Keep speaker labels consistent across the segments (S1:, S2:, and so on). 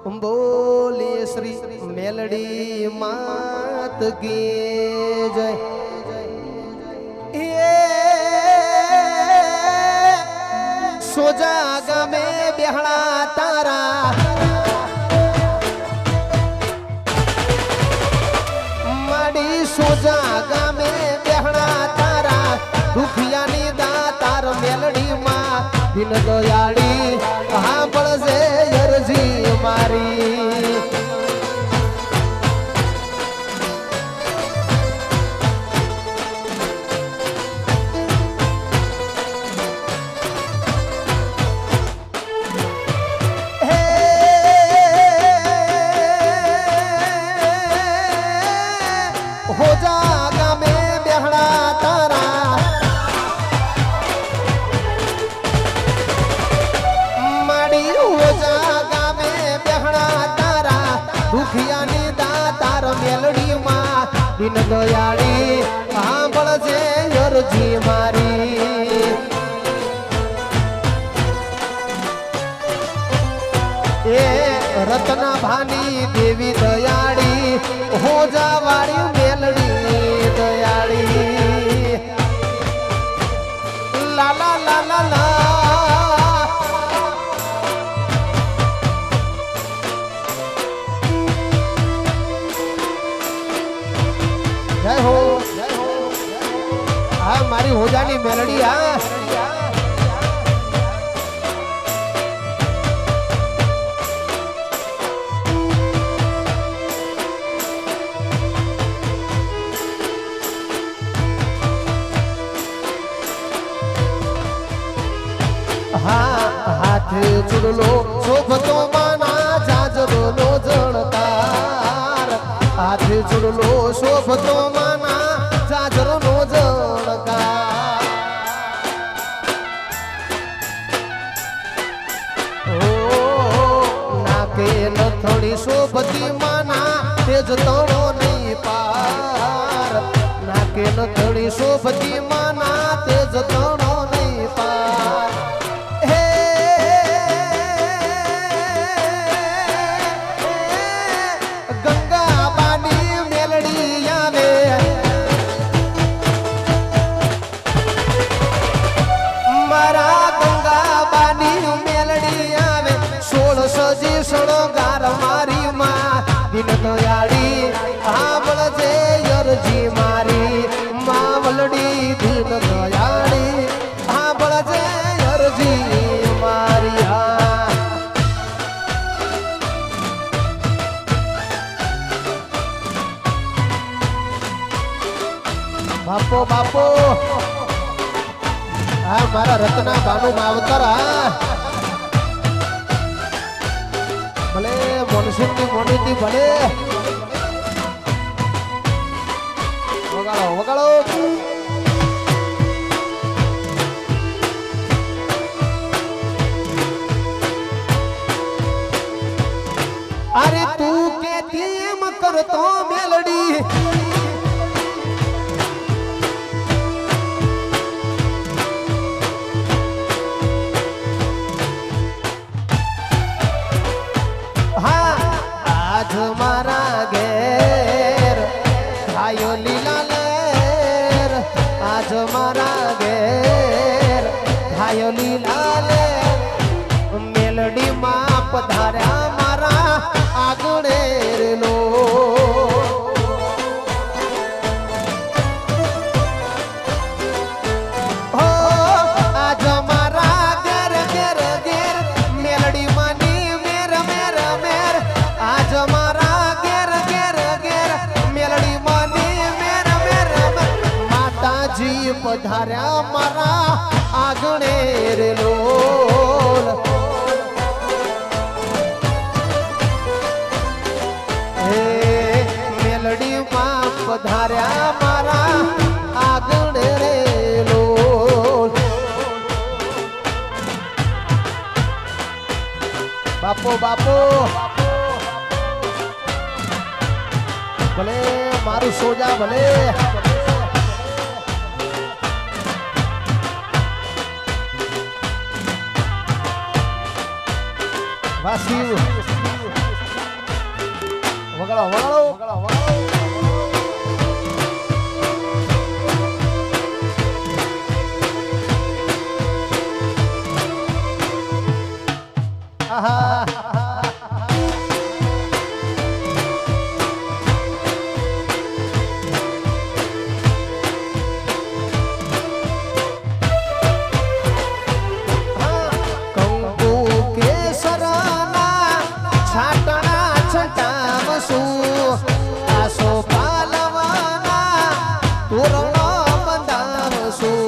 S1: बोलिए श्री मेलडी मात की जय। ये सोजा गमे बेहड़ा तारा माड़ी सोजा गमे बेहड़ा तारा दुखिया नी दातार मेलडी मां दिन दयाड़ी हाँ बड़े यरजी मारी हो जागा में बेहड़ा तारा माड़ी हो जागा में बेहड़ा तारा दुखिया नी दातार मेलडी मां दिन दयाड़ी आंबळ जे यरजी मारी ए रत्ना भानी देवी दयाड़ी हो जावाड़ी मेलडी दयाड़ी ला ला ला ला ला जय हो हाँ मारी हो जानी मेलडी हाँ हाथ चुड़लो शोभतो माना जाजरो नो जणकार हाथ चुड़लो शोभतो माना जाजरो नो जणकार ओ नाके नथड़ी शोभती माना तेज तणो नहीं पार नाके नथड़ी शोभती माना तेज तणो नहीं पार दिन दयाड़ी आंबळ जे यरजी मारी मावलडी दिन दयाड़ी आंबळ जे यरजी मारी बापो बापो हाँ मारा रत्ना बानु मावतर भले मनुष्य की मोटी भले वगाड़ो वगाड़ो अरे तू के तीम कर तो मेलडी मारा घेर आयो लीला लेर आज मारा घेर आयो लीला लेर मेलडी मां पधार्या मारा आगणेर लो हो आज मारा घेर घेर घेर मेलडी मानी मेर मेर मेर आज मारा घेर घेर घेर मेलडी मानी मेर मेर माताजी पधार्या मारा आगणेर लोल हे मेलडी मां पधार्या मारा आगणेर लोल बापो बापो भले मारू सोजा भले वासिव છાટણા છટાવશું આસો પાલવાના તોરણો બંધાવશું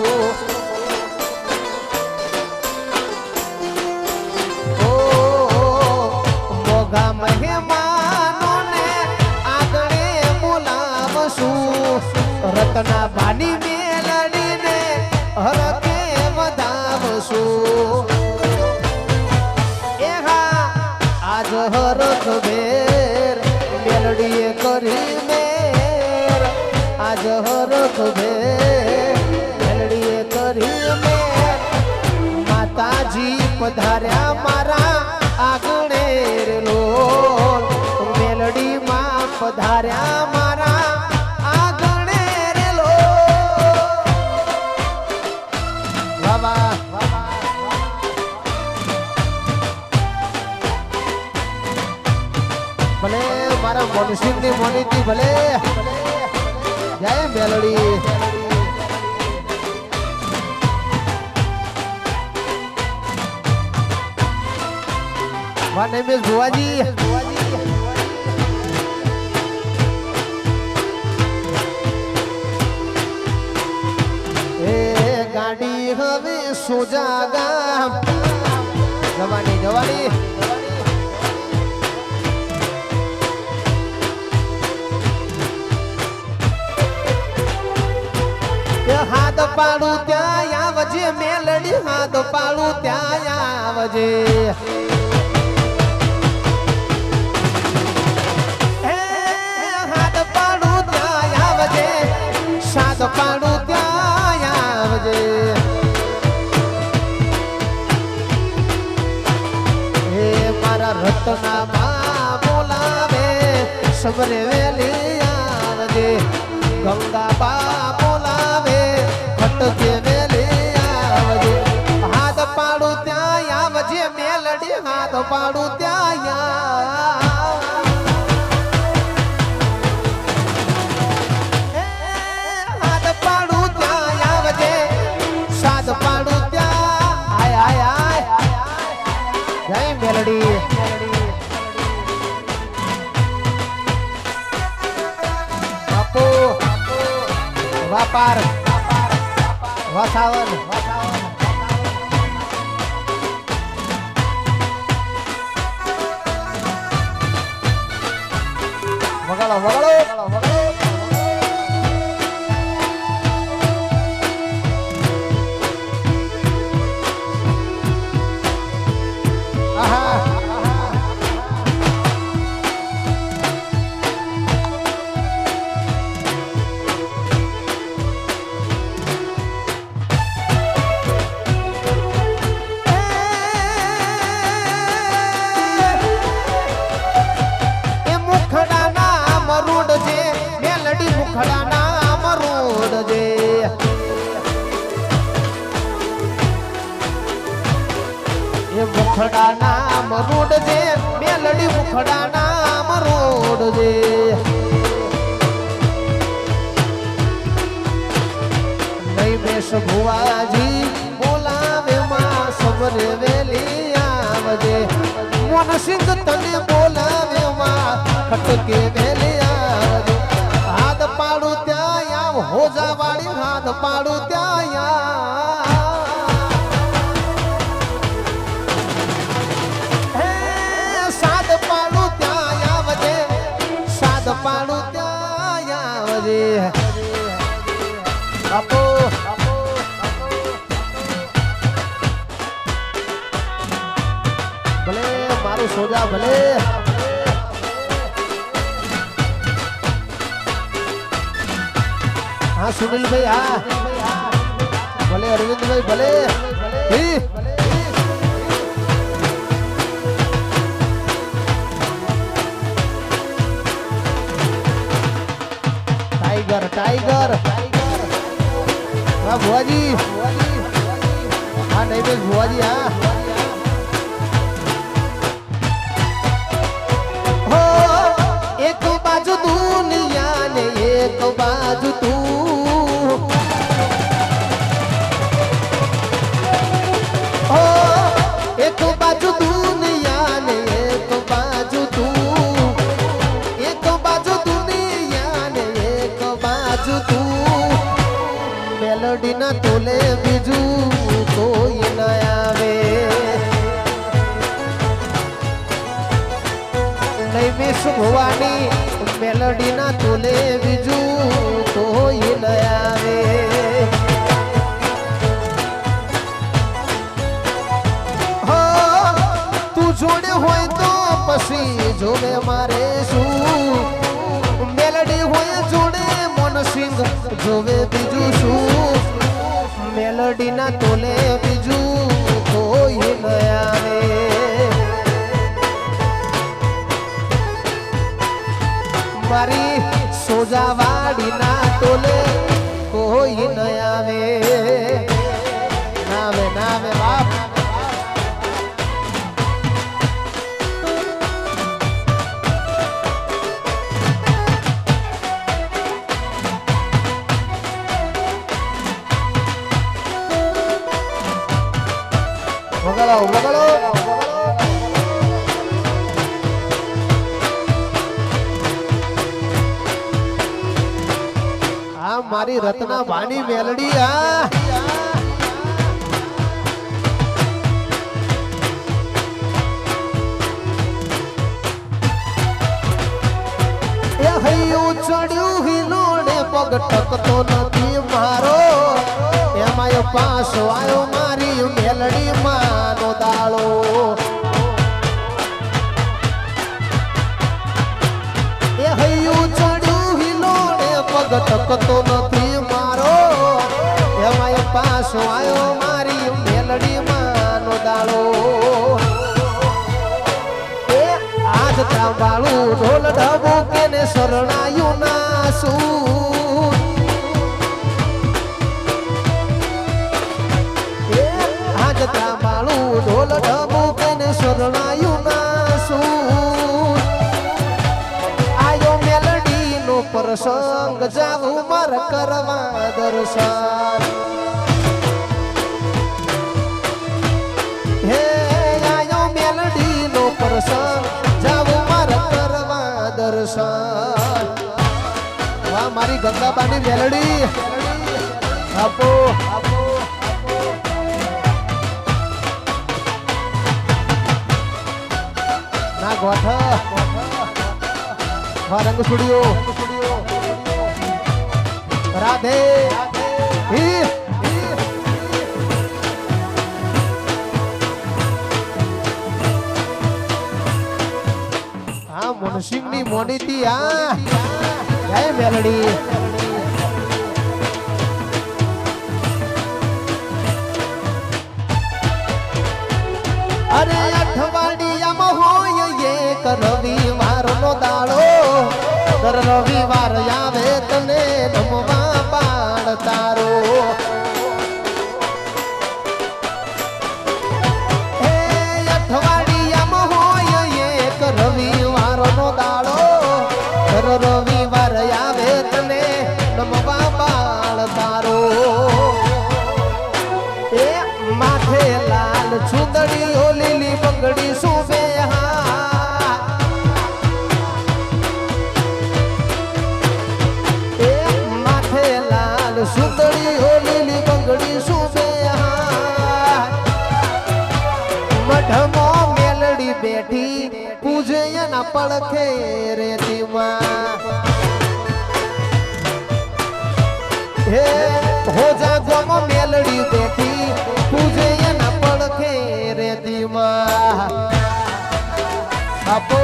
S1: ઓ મોગા મહેમાનોને આગળે બોલાવશું રતના બાની મેલડીને હરકે વધાવશું આજ હરખ ભેર મેલડીએ કરી મેર આજ હરખ ભેર મેલડીએ કરી મેર માતાજી પધાર્યા મારા આગળે રેલો મેલડી માં પધાર્યા મારા આગળે રેલો વાહ ભલે મારા મોનસિંહ ની મોનીતી ભલે જય મેલડી માય નેમ ઇઝ ભુવાજી એ ગાડી હવે સોજા ગામ જવાની જવાની હાથ પાડું ત્યાં આવજે મેલડી હાથ પાડું ત્યાં આવજે હાથ પાડું ત્યાં આવજે સાત પાડું ત્યાં આવજે હે મારા રતના માં બોલાવે સબરે વેલી આવજે ગંગા બા બોલાવે ખટકે વેલી આવજે હાથ પાડું ત્યાં આવજે મેલડી હાથ પાડું ત્યાં હાથ પાડું ત્યાં આવજે સાત પાડું ત્યાં આય આય આય જય મેલડી બાપુ વાપાર વાતાવન વગાડો વગાડો મુખડા નામ રોડ જે મેલડી મુખડા નામ રોડ જે નહીં બેસ ભુવાજી બોલાવે માં સબરે વેલી આવજે મોનસિંહ તને બોલાવે માં ખટકે વેલી આવજે હાથ પાડું ત્યાં આવ હોજા વાળી હાથ પાડું ત્યાં આવ પાડું ત્યાં આવજે બાપુ ભલે મારું સોજા ભલે હા સુનિલભાઈ હા ભલે અરવિંદભાઈ ભલે टाइगर हाँ बुआ जी हाँ नहीं बेस बुआ जी हाँ हो एक बाजू दुनिया ने एक बाजू तू हो एक बाजू दुनिया ने एक बाजू મેલડીના તોલે બીજું કોઈ ન આવે. નહીં મિસ ભવાની મેલડીના તોલે બીજું કોઈ ન આવે. તું જોડે હોય તો પછી જોવે મારે શું? મેલડી હોય જોડે મોનસિંહ જોવે બીજું શું? મેલડીના તોલે બીજું કોઈ ન આવે. મારી સોજાવાડીના તોલે કોઈ ન આવે. નાવે નાવે બાપ. વગાડો વગાડો. આ મારી રત્ના બાની મેલડી. એ હૈયું ચડ્યું હિલોડે પગ ટકતો નથી મારો. એમાંય પાસો આવ્યો મારી મેલડી માનો દાળો. એ હૈયું ચડ્યું હિલોડે પગ ટકતો નથી મારો. એમાંય પાસો આવ્યો મારી મેલડી માનો દાળો. એ આજ ત્રાંબાળું ઢોલ ઢબુ કેને શરણાયું ના શું? ત્રાંબાળું ઢોલ ઢબુ કેને શરણાયું ના શું? આયો મેલડી નો પ્રસંગ જાવું માર કરવા દર્શન. હે આયો મેલડી નો પ્રસંગ જાવું માર કરવા દર્શન. વાહ મારી ગંગાબાની મેલડી. આપો આપો. ના ગોઠ રંગ સ્ટુડિયો રાધે. હા મનસિંહ ની મોનીતી. હા જય મેલડી. અરે અઠવાડિયામાં હોય એક રવિવાર નો દાડો. દર રવિવાર આવે તને નમવા બાળ તારો. હે અઠવાડિયામાં હોય એક રવિવાર નો દાડો. દર રવિવાર આવે તને નમવા બાળ તારો. એ માથે લાલ ચુંદડી ઓ લીલી બંગડી સુબે. સુંદરી ઓ લીલી બંગડી સુબે. મઢમો મેલડી બેઠી પૂજે એના પડખે રેતીમાં. હે હોજા ગોમો મેલડી બેઠી પૂજે એના પડખે રેતીમાં. આપો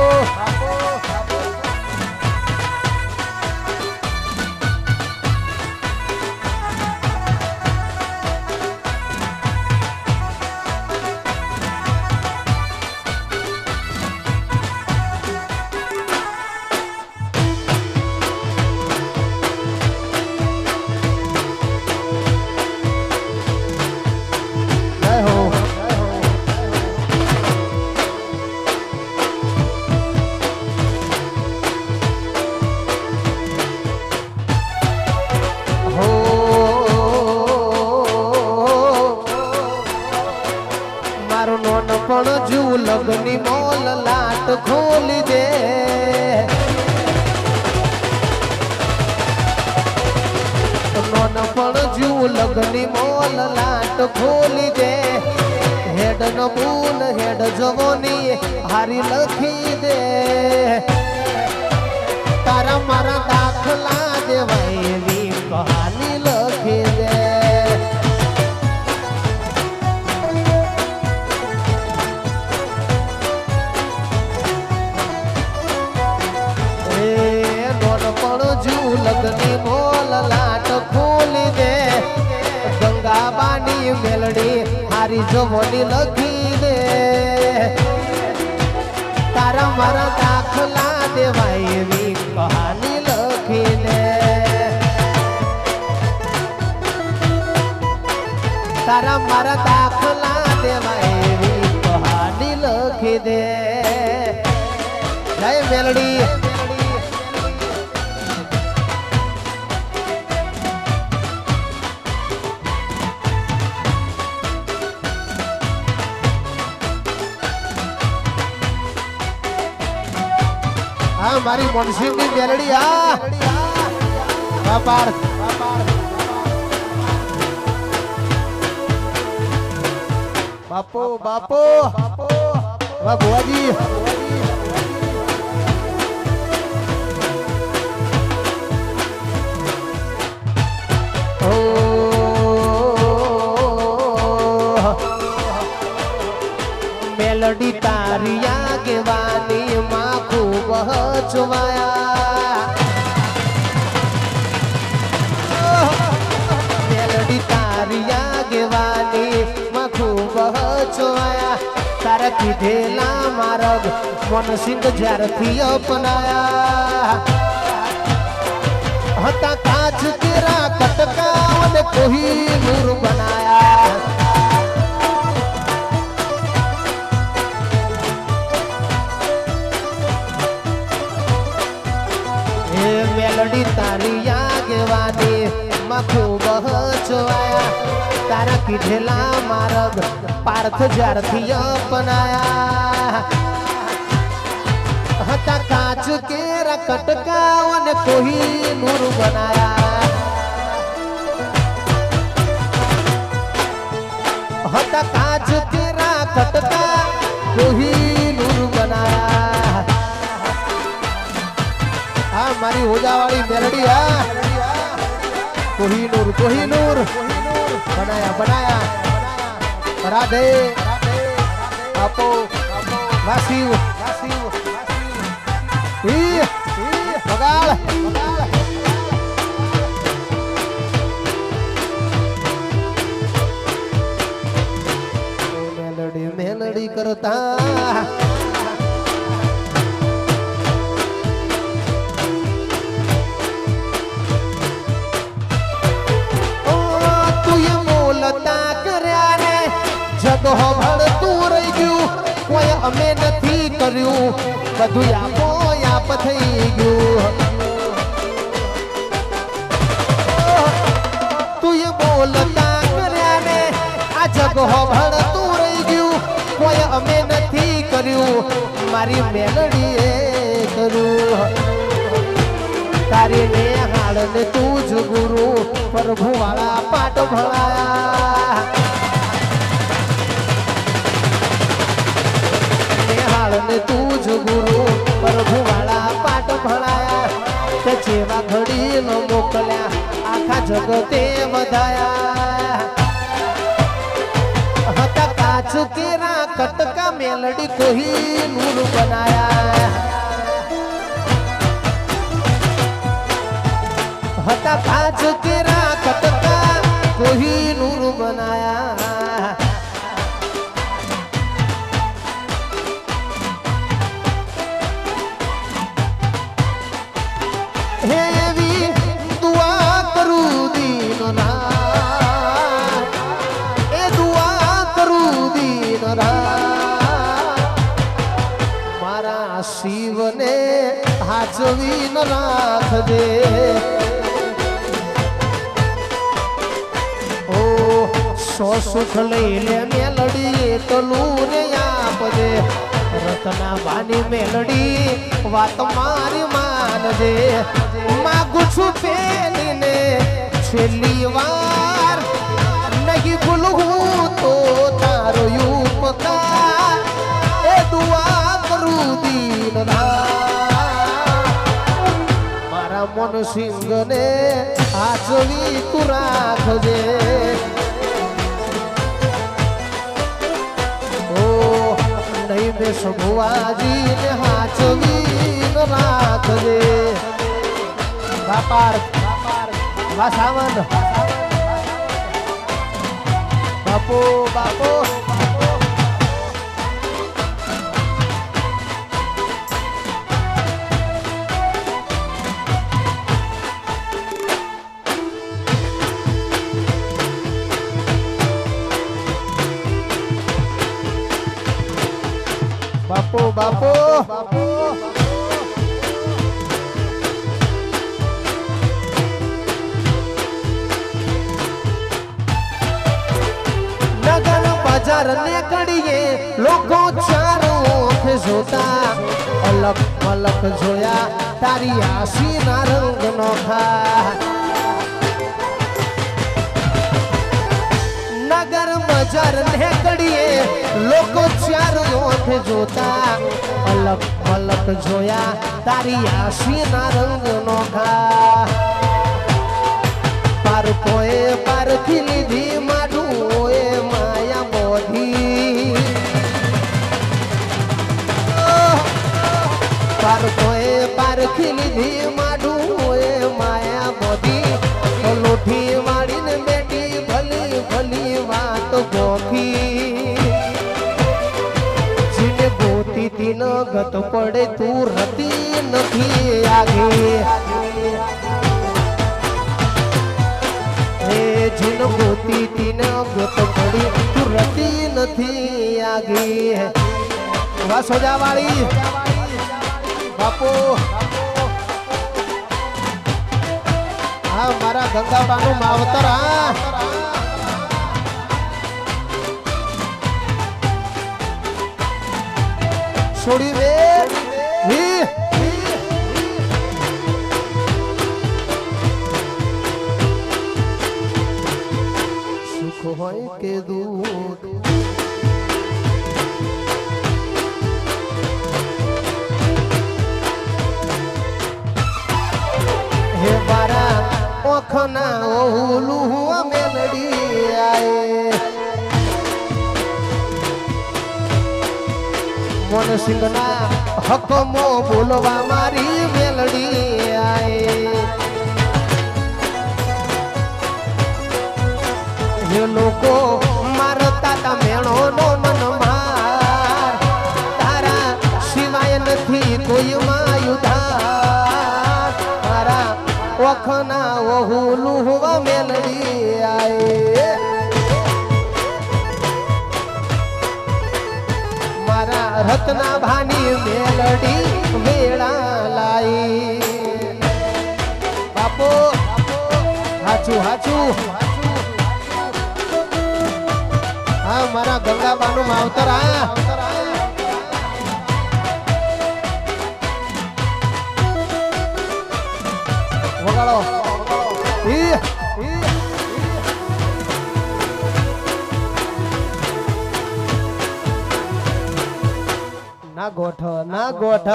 S1: પણ જુ લગની મોલ લાટ ખોલી દે નોન પણ જુ લગની મોલ લાટ ખોલી દે હેડ ન બૂન હેડ જવોની હારી લખી દે તારા મારા દાખલા દેવાય એવી કહાની લખી દે લગની મોલ લાટ ખોલી દે ગંગાબાની મેલડી હારી જવોની લખી દે તારા મારા દાખલા દેવાય એવી કહાની લખી દે તારા મારા દાખલા દેવાય એવી કહાની લખી દે જય મેલડી મારી મનસીબની મેલડી બાપાર બાપો બાપો વાહ ભુવાજી મેલડી તારી આગેવાની માં ખૂબ હચવાયા મેલડી તારી આગેવાની માં ખૂબ હચવાયા તારા કીધેલા માર્ગ મનસિંહ જ્યારથી અપનાયા હતા કાચ તેરા કટકા અને કોઈ નૂર બનાયા મેલડી તારી આગેવાની માં ખૂબ હચવાયા તારા કીધેલા માર્ગ પાર્થ જ્યારથી અપનાયા હતા કાચ કેરા કટકા અને કોઈ નૂર બનાયા હતા કાચ કેરા કટકા કોઈ નૂર બનાયા મારી હોજાવાળી મેલડી કોહિનૂર બનાયા બનાયા રાધે આપો વાસીવ બગાડ મેલડી મેલડી કરતા જગો ભળતું રહી ગયું કોઈ અમે નથી કર્યું બધું આપો આપ થઈ ગયું તું એ બોલતા કર્યા ને આ જગો ભળતું રહી ગયું કોઈ અમે નથી કર્યું મારી મેલડીએ કર્યું તારી ને હાલ ને તું જ ગુરુ પ્રભુ વાળા પાઠ ભણાયા ને તું જ ગુરુ પ્રભુ વાળા પાઠ ભણાયા તે જેવા ઘડી નો મોકલ્યા આખા જગતે વધાયા હતા કાચ કેરા કટકા મેલડી કોઈ નૂર બનાયા હતા કાચ કેરા કટકા કોઈ નૂર બનાયા हेवी दुआ करूं दीन रात ए दुआ करूं दीन रात मारा शिवने हाजवी न राख दे ओ सो सुख लई ले मेलडी तलू रे आप दे रतना बानी मेलडी વાત મારી માન દે માગું છું પેલીને છેલ્લી વાર નહીં ભૂલું તો તારો ઉપકાર એ દુઆ કરું દીન મારા મન સિંહને હાચવી તું રાખજે ઓ નહીં બે સભુવાજીને હાચવી રાખજે બાપાર વાસાવન બાપો બાપો બાપો બાપો બાપો નગર બજાર ને કડીએ લોકો ચારો આંખે જોતા અલગ અલગ જોયા તારી આસીના રંગ નોખા નગર બજાર ને કડીએ લોકો ચારો આંખે જોતા અલગ અલગ જોયા તારી આસીના રંગ નોખા પારકોએ પારખી લીધી મારું એ માયા મોધી પારકોએ પારખી લીધી મારું એ માયા મોધી લોઠી વાળીને બેટી ભલી ભલી વાત ગોખી જીને ગોતી તીન ગત પડે તું રતી નથી આગે જીન ગોતી તીન ગત પડી તું રતી નથી આગી વાસોજા વાળી બાપુ હા મારા ગંગાબાનું માવતર હા છોડી દે સુખ હોય કે દુઃખ હે મારા ઓખના ઓલું મેલડી આયે મન સિંહના હકમો બોલવા મારી મેલડી આયે હે લોકો મારતા તા મેણો નો મન માર તારા સિવાય નથી કોઈ માયુધાર મારા ઓખના ઓહુલું મેલડી આયે મારા રત્ના ભાની મેલડી વેળા લાઈ બાપો હાચું હાચું હા મારા ગંગાબાનું માવતર આ વગાડો ના ગોઠ ના ગોઠ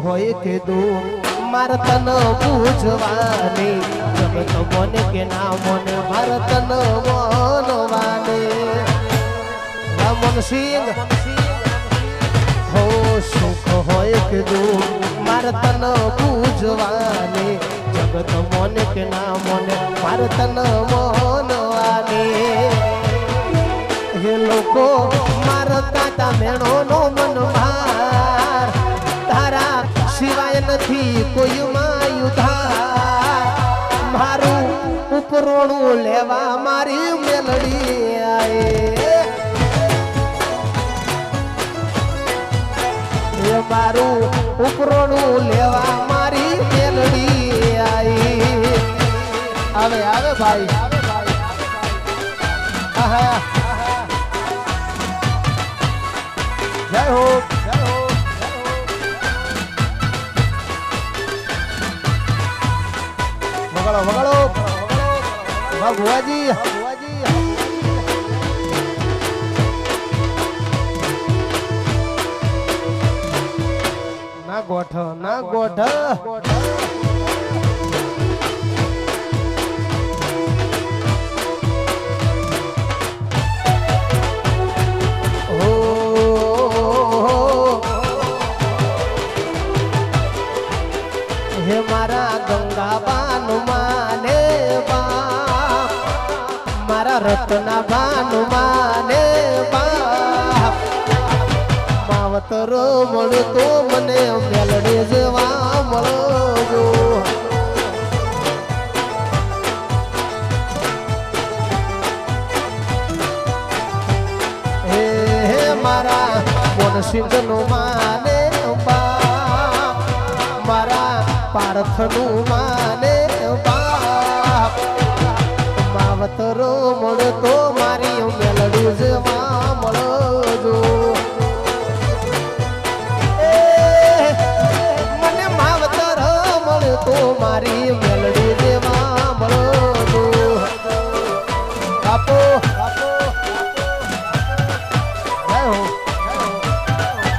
S1: હોય કે દુઃખ મારે તન પૂજવાની જગત મને કે ના મને મારે તન માનવાની મન સિંહ હો સુખ હોય કે દુઃખ મારે તન પૂજવાની જગત મને કે ના મને મારે તન માનવાની હે લોકો મારતા તા મેણો નો મન માર તારા સિવાય નથી કોઈ માયુધાર મારું ઉપરોણું લેવા મારી મેલડી આયે મારું ઉપરોણું લેવા મારી મેલડી આઈ આવે આવે ભાઈ આહા જય હો જય હો વગાડો વગાડો વાહ ભુવાજી ના ગોઠ ના ગોઠ હે મારા ગંગાબાન માને બા મારા રત્ના બાન માને બા માવતરો મળતો મને મેલડી જેવા મળજો હે મારા મોનસિંહ નું માને બા મારા પાર્થનું માને બાપ માવતરો મળતો મારી મેલડી જેવા મળજો મને માવતર મળતો મારી મેલડી જેવા મળજો આપો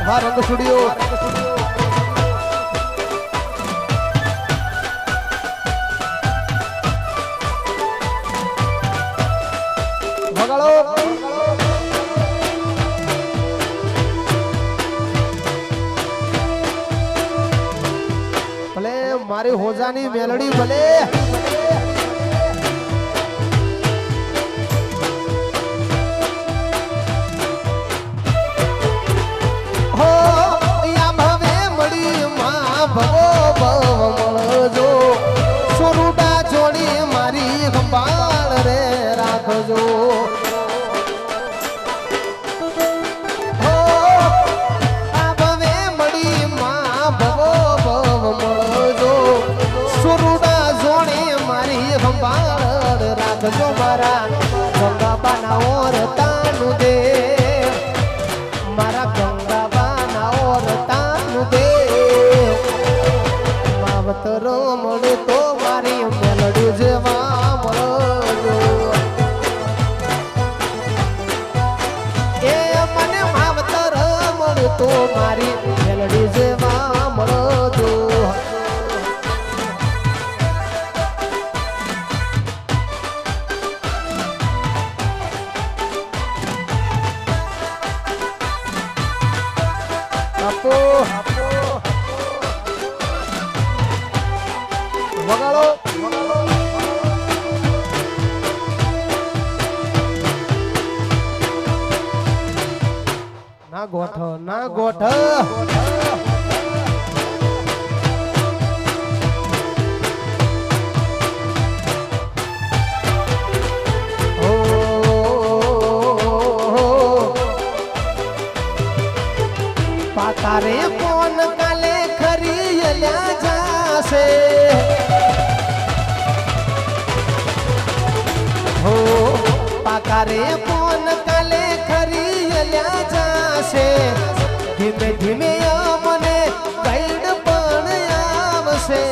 S1: વા રંગ છોડ્યો વગાડો ભલે મારી હોજાની મેલડી ભલે હો યા ભવે મળી માં ભવો ભવ મળજો સોરુડા જોડી મારી સંભાળ રે રાખજો રાખજો મારા ગંગાબાના ઓરતાનું દે મારા ગંગાબાના ઓરતાનું દે માવતરો મળે તો મારી મેલડી જેવા મળજો એ મને માવતર મળે તો મારી મેલડી જેવા મળજો વગાડો ના ગોઠ ના ગોઠ પાતારે કોણ કાલે ખરી જાશે હો પાકારે કોણ કાલે ખરી જાશે ધીમે ધીમે મને ગાઈડ પણ આવશે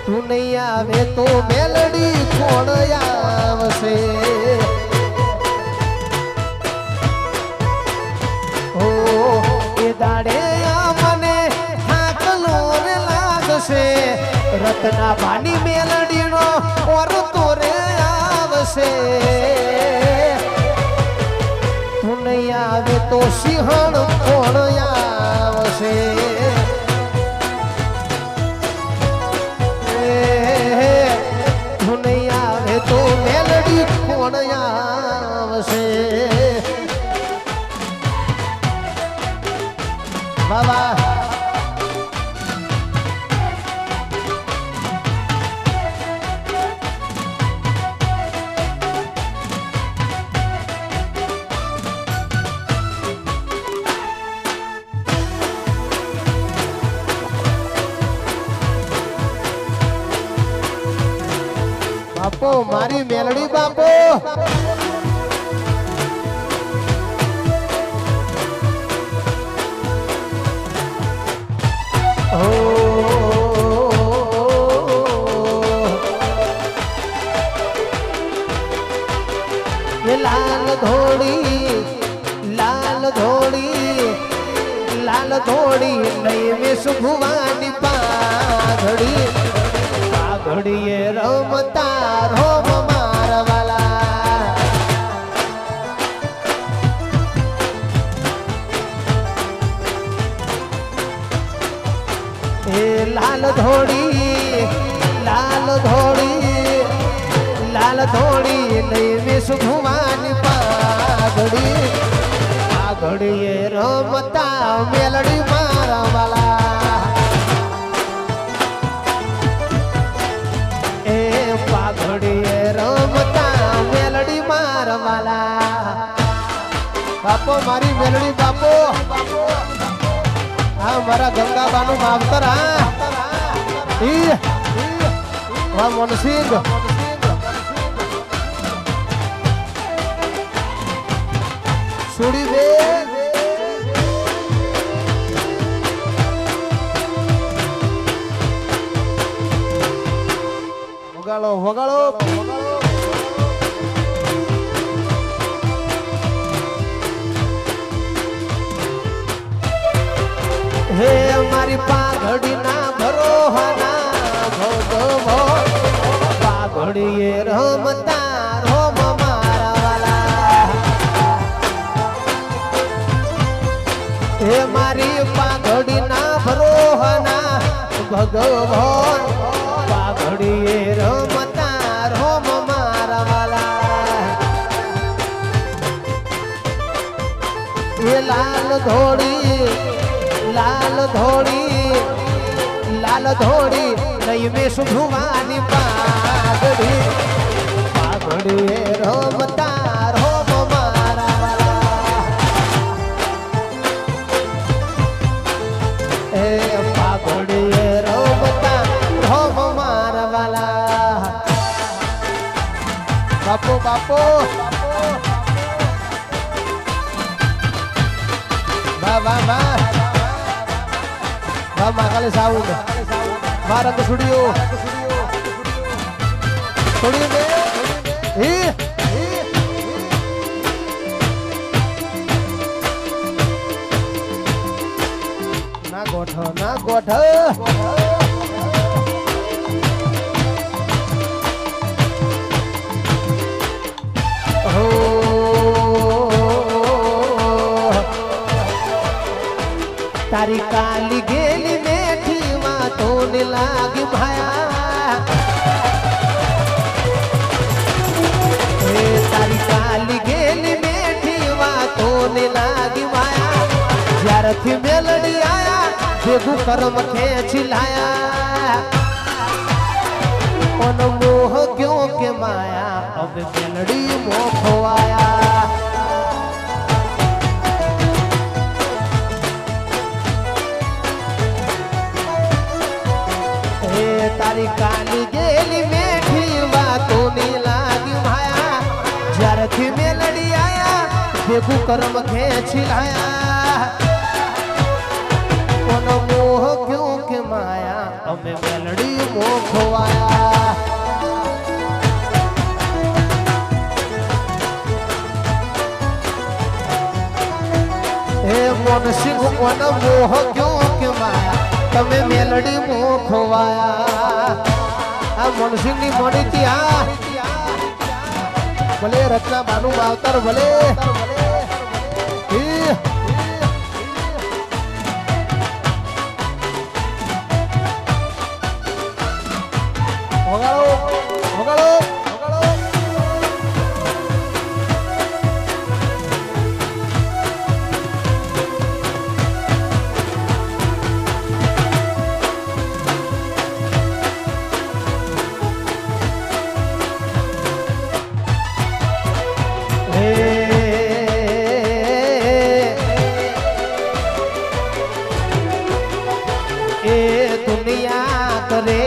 S1: તું નહીં આવે તો મેલડી કોણ આવશે દાડે મને થાકલો રે લાગશે રત્ના ભાની મેલડીનો ઓરતો રે આવશે તું નહીં આવે તો સિંહણ કોણ આવશે તું નહીં આવે તો મેલડી કોણ આવશે બાબા બાપો મારી મેલડી બાપો હો એ લાલ ધોળી લાલ ધોળી લાલ ધોળી નહીં વિશ ભુવાની પાઘડી પાઘડીએ રમતા રોમ મારવાલા એ લાલ ધોળી લાલ ધોળી લાલ ધોળી નહીં વિશ ભુવાની પાઘડી પાઘડીએ રમતા મેલડી મારવાલા એ પાઘડીએ રમતા મેલડી મારવાલા બાપો મારી મેલડી બાપો હા મારા ગંગાબાનું માવતર હા મનસિંહ સુડી બે વગાડો વગાડો હે મારી પાઘડી ના ભરોહના ભોગવો પાઘડીએ રમતા રોમ મારવાલા હે મારી પાઘડી ના ભરોહના ભગવાન પાઘડીએ રમતા રોમ મારવાલા એ લાલ ધોળી લાલ ધોળી લાલ ધોળી નહીં વિશ ભુવાની પાઘડી પાઘડીએ રમતા રોમ મારવાલા એ પાઘડીએ રમતા રોમ મારવાલા બાપો બાપો વાહ વાહ વાહ વાહ માકાલે સાઉન્ડ મારા તો સ્ટુડિયો સ્ટુડિયો બે ના ગોઠ ના ગોઠ તારી કાલી ગેલી મેઠી વાતો ને લાગી ભાયા તારી કાલી ગેલી મેઠી વાતો ને લાગી ભાયા જ્યારથી મેલડી આયા ભેગું કરમ ખેંચી લાયા ઓન મોહ ક્યો કે માયા હવે મેલડી મોખો આયા તારી કાલી ગેલી મેઠી વાતો ને લાગી ભાયા જ્યારથી મેલડી આયા ભેગું કરમ ખેંચી લાયા કોનો મોહ ક્યો કે માયા અમે મેલડી મોખવાયા હે મનસિંહ કોનો મોહ ક્યો કે માયા તમે મેલડી મોખવાયા આ મનસિંહ ની મોડી ત્યાં ભલે રચના બાનું માવતર ભલે વગાડો વગાડો કરે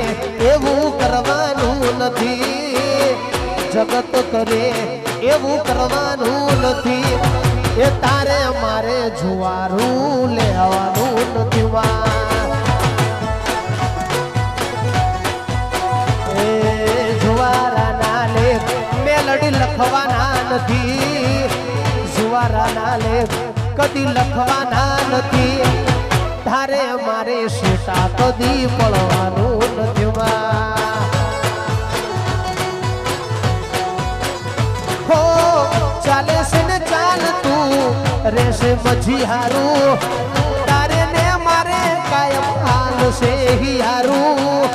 S1: એવું કરવાનું નથી, જગત કરે એવું કરવાનું નથી, એ તારે મારે જુવારું લેવાનું નથી. મેલડી લખવાના નથી, જુવારાના લેખ કદી લખવાના નથી. તારે મારે શેટા કદી પડવાનું નથી માં. હો ચાલે છે ને ચાલતું રેશે મજી હારું, તારે ને મારે કાયમ હાલ છે હિયારું.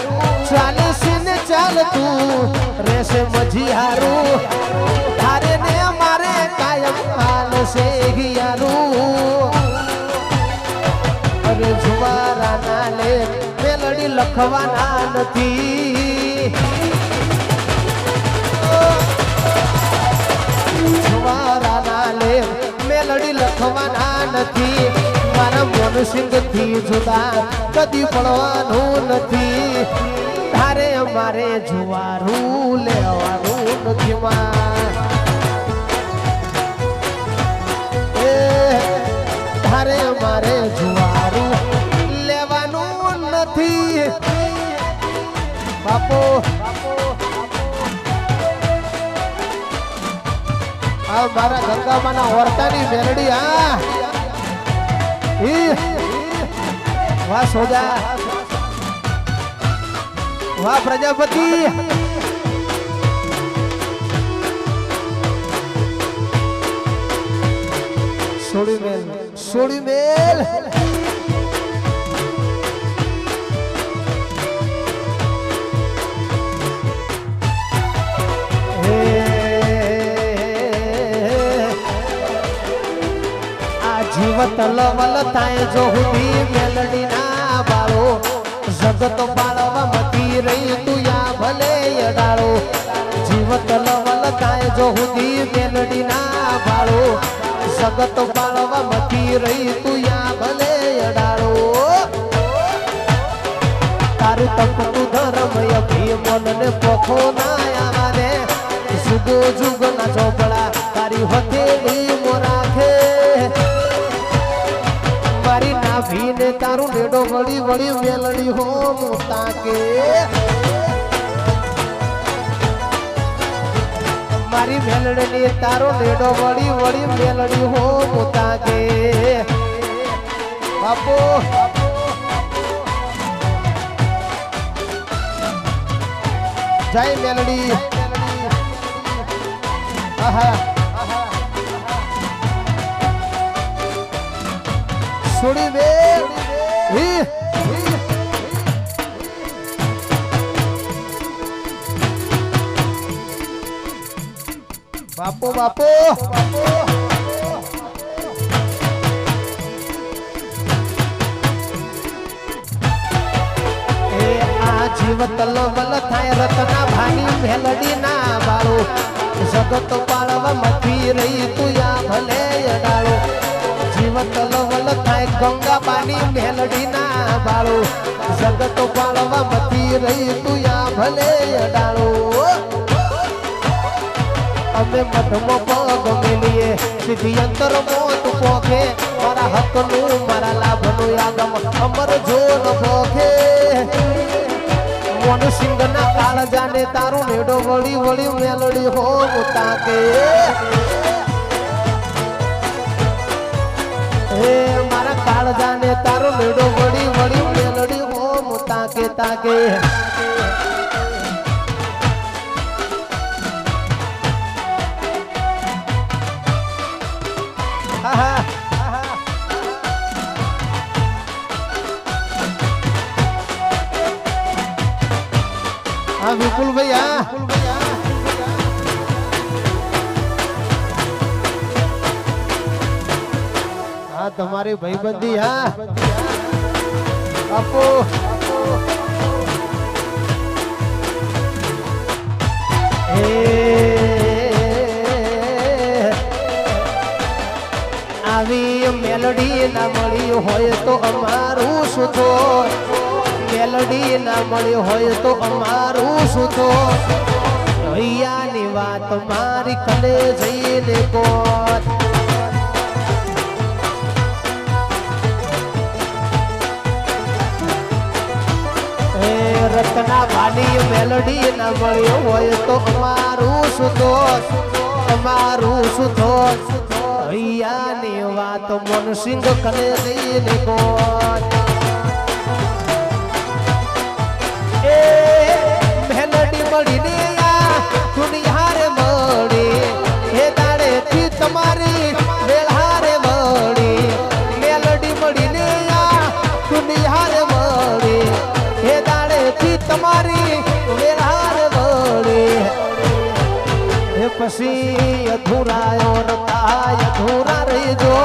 S1: ચાલે છે ને ચાલતું રેશે મજી હારું, તારે ને મારે કાયમ હાલ છે હિયારું. અરે જુવારાના લે મેલડી લખવાના નથી, જુવારાના લે મેલડી લખવાના નથી. મારા મોનસિંહ થી જુદા કદી પડવાનું નથી, તારે મારે જુવારું લેવાનું નથી માં. તારે મારે જુવારું લેવાનું નથી બાપો. આ મારા ગંગામાના ઓરતાની મેલડી. આ વાહ સોજા, વાહ પ્રજાપતિ. સોડી મેલ, સોડી મેલ. જીવત લવલ થાય જો હુધી મેલડી ના બાળો, જગત બાળવા મતી રહી તું યા ભલે અડાળો. જીવત લવલ થાય જો હુધી મેલડી ના બાળો, જગત બાળવા મતી રહી તું યા ભલે અડાળો. તારું તપતું ધર્મ અભી મનને પોખો ના આવાને, જુગો જુગ ના ચોપડા તારી હથેળી મોરાખે. મારી નાભીને તારું નેડો વળી વળી મેલડી હો તાકે. મારી મેલડીને તારો નેડો વળી વળી મેલડી હો તાકે બાપો. જય મેલડી. આહા છોડી બે બાપો બાપો. જીવત લવલ થાય રતના ભાની મેલડી ના બાળો, જગત પાળવા મથી રહી તું યા ભલે અડાળો. જીવત લવલ થાય ગંગાબાની મેલડી ના બાળો, જગત પાળવા મથી રહી તું યા ભલે અડાળો. અમે મઠમો પગ મેલીએ સીધી અંતર મોત પોખે, મારા હકનું મારા લાભનું આગમ અમર જોન પોખે. મોન સિંહ ના કાળજાને તારું નેડો વળી વળી મેલડી હો તાકે. હે મારા કાળજાને તારું નેડો વળી વળી મેલડી હો તાકે તાકે. હા વિપુલ ભાઈ. હા તમારી ભાઈબંધી. હા બાપુ આવી મેલડી ના મળી હોય તો અમારું સુધો, મેલડી ના મળી હોય તો અમારું સુધો. અહીંયાની વાત મારી કલે જઈને કોત. રત્ના ભાની મેલડી ન મળ્યો હોય તો અમારું સુધોષ અમારું સુધોષ અહીંયાની વાત મનસિંહ કને લઈને કોણ એ મેલડી મળીને આ દુનિયારે મળી હે દાડેથી તમારી વેળારે મળી મેલડી મળીને આ દુનિયારે મળી હે દાડેથી તમારી વેળારે મળી હે પછી અધૂરાયો રતાય અધૂરા રહીજો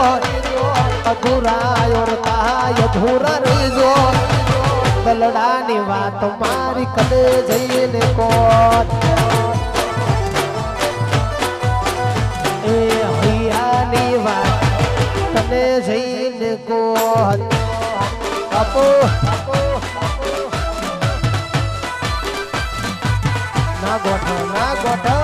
S1: અધૂરાયો રતાય અધૂરા રહીજો દલડાની વાત મારી કદે જઈને કોણ એ હૈયાની વાત કદે જઈને કોણ આપો ના ગોઠો ના ગોઠો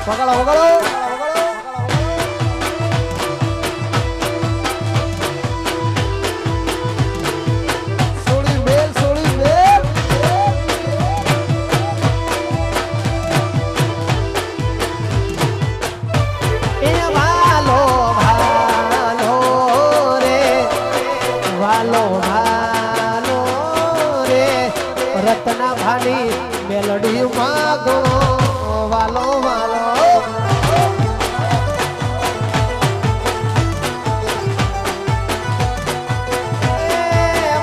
S1: પકડો પકડો રત્ના ભાની મેલડી માગો વાલો વાલો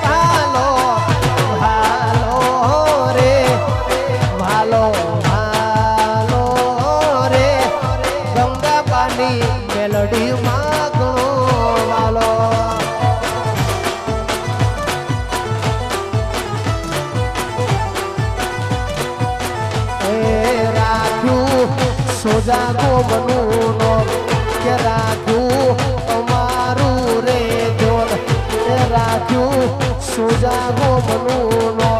S1: વાલો વાલો રે વાલો વાલો રે ગંગા પાની મેલડી માગો વાલો સોજાગો મનુનો કે રાખ્યું અમારું રે જોન એ રાખ્યું સોજાગો મનુનો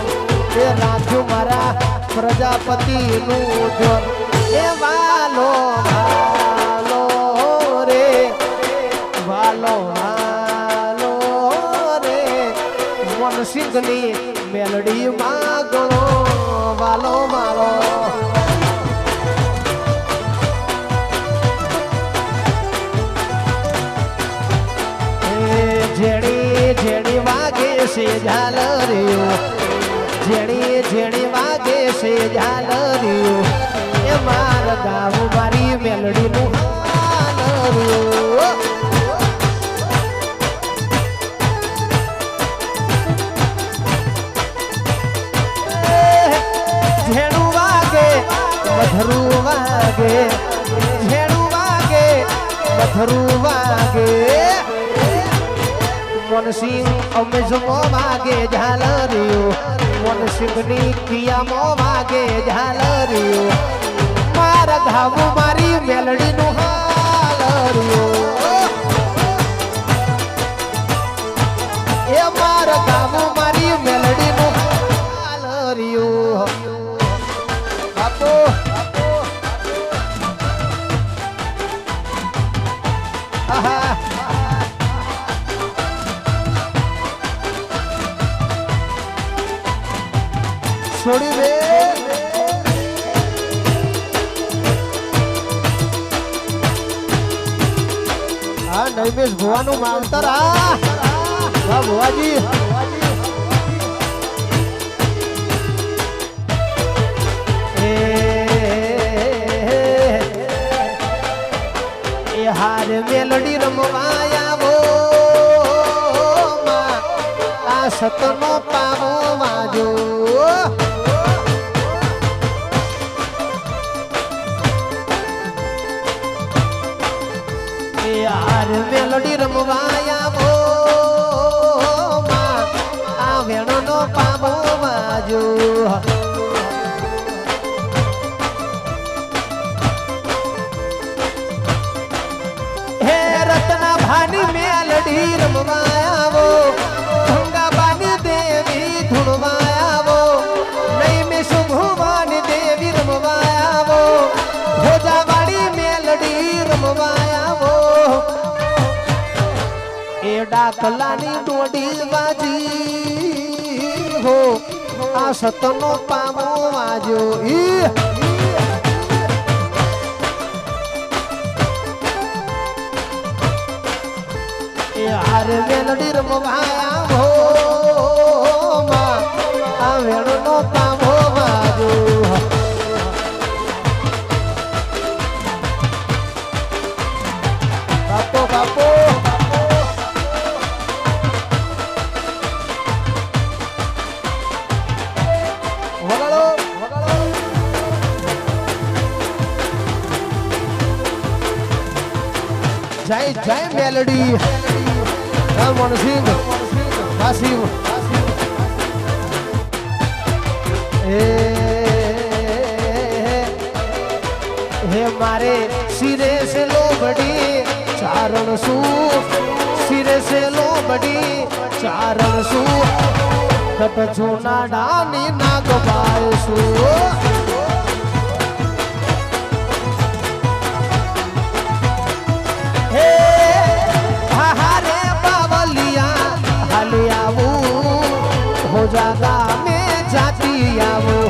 S1: એ રાખ્યું મારા પ્રજાપતિનું જોન એ વાલો વાલો રે વાલો વાલો રે મનસિંહની મેલડી માગો વાલો મારો જેણી વાગે છે ઝાલરીઓ જેણી વાગે છે ઝાલરીઓ એ માર ગાવ મારી મેલડીનું હાલરીઓ ઝેણું વાગે મધરું વાગે ઝેણું વાગે મધરું વાગે મનસિંહ અમે જમો વાગે ઝાલરીઓ મનસિંહની ક્રિયામાં વાગે ઝાલરીઓ મારા ઘાવું મારી મેલડીનું હાલરીઓ એ મારા ઘાવું મારી મેલડીનું હાલરીઓ આપો આહા છોડી દે હા નૈમેશ ભુવાનું માવતર હા વાહ ભુવાજી એ હાર મેલડી રમવાયાવો આ સતનો પાવો વાજો યાર મેલડી રમવાયાવો આ વેણનો પાવો વાજો હે રત્ના ભાની મેલડી રમવાયાવો ગંગાબાની દેવી ધૂણવાયાવો નૈમિષ ભુવાની દેવી રમવાયાવો ભોજાવાડી મેલડી રમવાયાવો ડાકલાની ડોડી વાજી હો આ સતનો પામો વાજો યાર મેલડી રમવાયા હો આ વેણનો પામો વાજો બાપો બાપો વગાડો વગાડો જય જય મેલડી રમણસિંહ વાસીવ હે મારે સિરે સે લોબડી ચારણ શું સિરે સે લોબડી ચારણ શું કટ જૂના ડાની નાગબાય શું હે હારે બાવલિયા હાલી આવું હો જાગા મેં જાતી આવું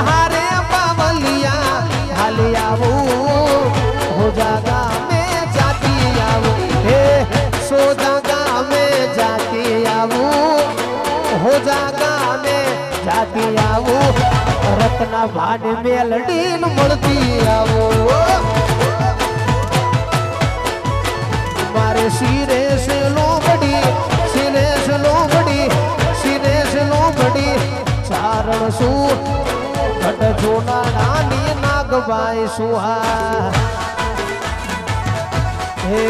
S1: હારે બાવલિયા હાલી આવું હો જાગા મેં જાતી આવું હે સો જાગા મેં જાતી આવું હો જાગા મેં જાતી આવું રત્ના ભાન મેલડી મળતી આવું મારે સિરે સે લોબડી સિરે સે લોબડી સિરે સે લોબડી ચારણ શું ઘટ જોના નાની નાગબાઈ સુહા હે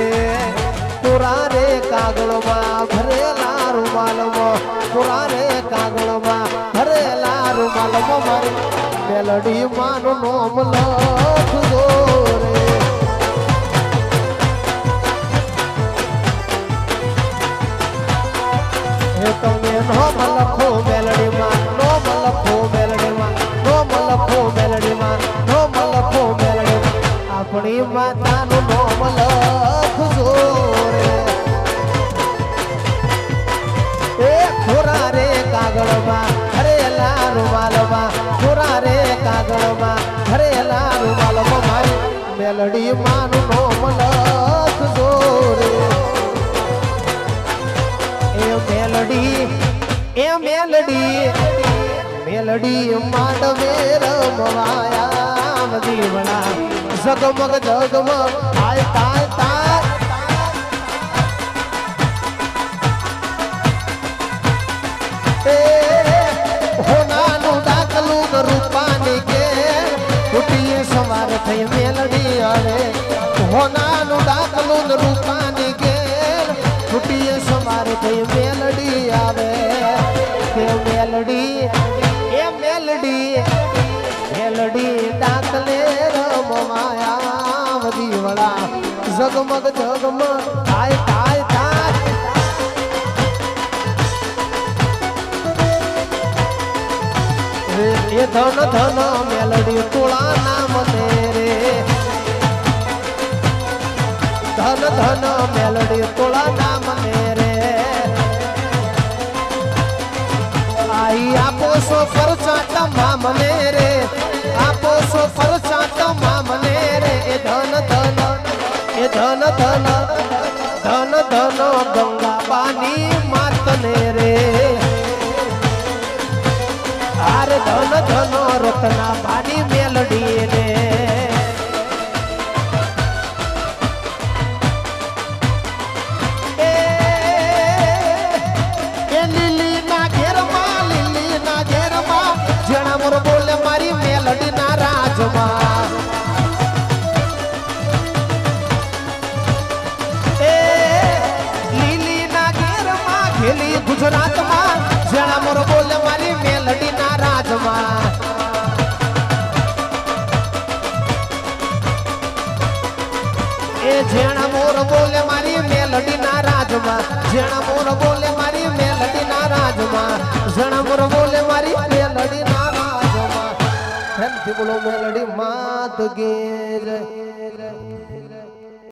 S1: પુરારે કાગળમાં ભરેલા રૂમાલમાં પુરારે કાગળમાં ભરેલા રૂમાલમાં મારી મેલડી માનું નોમ લખજો રે તમે નોમ લખો મેલડીમાં નોમ લખો મેલડીમાં નોમ લખો મેલડીમાં નોમ લખો મેલડીમાં આપણી માતાનું નોમ લખજો રે એ ખોરા રે કાગળમાં ભરેલા રૂમાલમાં ખોરા રે કાગળમાં ભરેલા રૂમાલમાં મારી મેલડી માનું નોમ લખજો રે એ મેલડી મેલડી માંડવે રમવાયા દીવડા જગમગ જગમગ આય તાય તાય હોનાનું ડાકલું રૂપાની કે ઉઠીએ સવાર થઈ મેલડી અરે હોનાનું ડાકલું રૂપાની કે ઉઠીએ સવાર થઈ મેલડી આવે કે મેલડી એ મેલડી મેલડી ડાકલે રમવાયા દીવડા જગમગ જગમગ થાય થાય થાય એ ધન ધન મેલડી તોળા નામ ને રે ધન ધન મેલડી તોળા નામ ને રે આઈ આપો સો પરચાટ મામને રે આપો સો પરચાટ મામને રે એ ધન ધન એ ધન ધન ધન ધન ગંગા બાની માતને રે આર ધન ધન રત્ના બાની મેલડી ને બોલે મારી મેલડી ના રાજમાં એ લીલી ના ઘેરમાં ખેલી ગુજરાતમાં જણા મોર બોલે મારી મેલડી ના રાજમાં એ જેણા મોર બોલે મારી મેલડી ના રાજમાં જેણા મોર બોલે મારી મેલડી ના રાજમાં જણા મોર બોલે મારી મેલડી ના બોલો મેલડી માત ગે જય